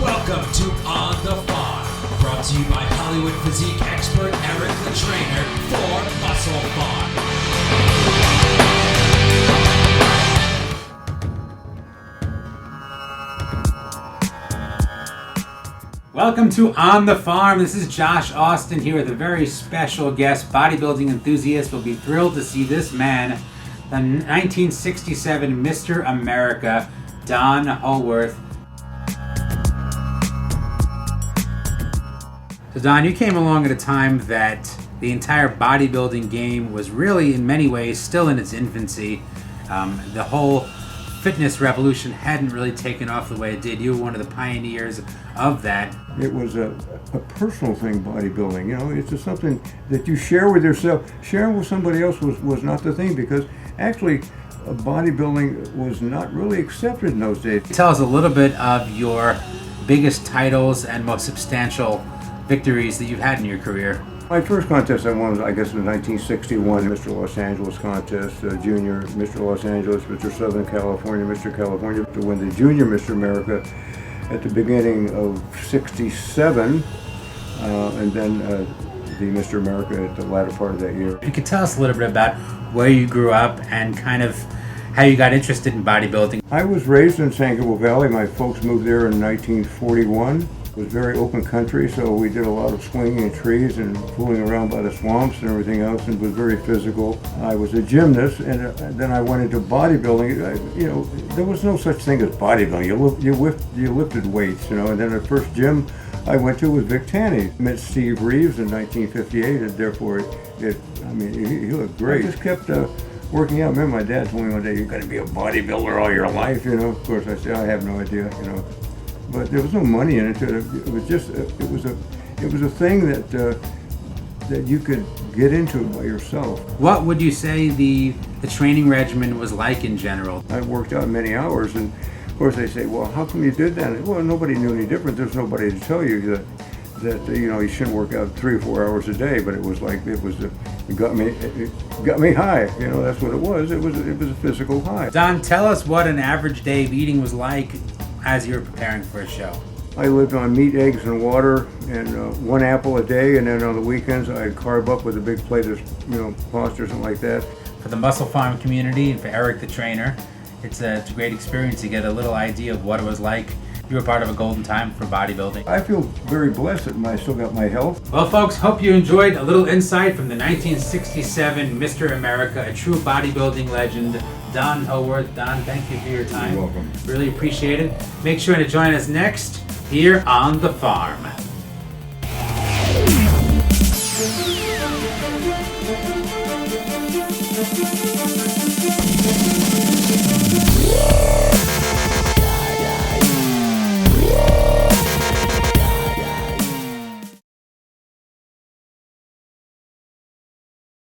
Welcome to On the Pharm, brought to you by Hollywood physique expert Eric the Trainer for Muscle Pharm. Welcome to On the Pharm. This is Josh Austin here with a very special guest. Bodybuilding enthusiasts will be thrilled to see this man, the 1967 Mr. America, Don Howorth. So Don, you came along at a time that the entire bodybuilding game was really, in many ways, still in its infancy. The whole fitness revolution hadn't really taken off the way it did. You were one of the pioneers of that. It was a personal thing, bodybuilding. You know, it's just something that you share with yourself. Sharing with somebody else was not the thing, because actually bodybuilding was not really accepted in those days. Tell us a little bit of your biggest titles and most substantial victories that you've had in your career. My first contest I won was, I guess, in 1961, Mr. Los Angeles contest, junior Mr. Los Angeles, Mr. Southern California, Mr. California, to win the junior Mr. America at the beginning of 67, and then the Mr. America at the latter part of that year. You could tell us a little bit about where you grew up and kind of how you got interested in bodybuilding. I was raised in San Gabriel Valley. My folks moved there in 1941. It was very open country, so we did a lot of swinging in trees and fooling around by the swamps and everything else, and was very physical. I was a gymnast, and then I went into bodybuilding. You know, there was no such thing as bodybuilding. You lifted weights, you know. And then the first gym I went to was Vic Tanny. Met Steve Reeves in 1958, and therefore he looked great. I just kept working out. I remember my dad told me one day, "You're going to be a bodybuilder all your life," you know. Of course, I said, "I have no idea," you know. But there was no money in it. It was just it was a thing that you could get into by yourself. What would you say the training regimen was like in general? I worked out many hours, and of course they say, "Well, how come you did that?" Well, nobody knew any different. There's nobody to tell you that you know, you shouldn't work out 3 or 4 hours a day. But it was like it got me high. You know, that's what it was. It was a physical high. Don, tell us what an average day of eating was like as you were preparing for a show. I lived on meat, eggs, and water, and 1 apple a day, and then on the weekends I'd carb up with a big plate of, you know, pasta or something like that. For the Muscle Pharm community and for Eric the Trainer, it's a great experience to get a little idea of what it was like. You were part of a golden time for bodybuilding. I feel very blessed that I still got my health. Well, folks, hope you enjoyed a little insight from the 1967 Mr. America, a true bodybuilding legend, Don Howorth. Don, thank you for your time. You're welcome. Really appreciate it. Make sure to join us next here on The Pharm.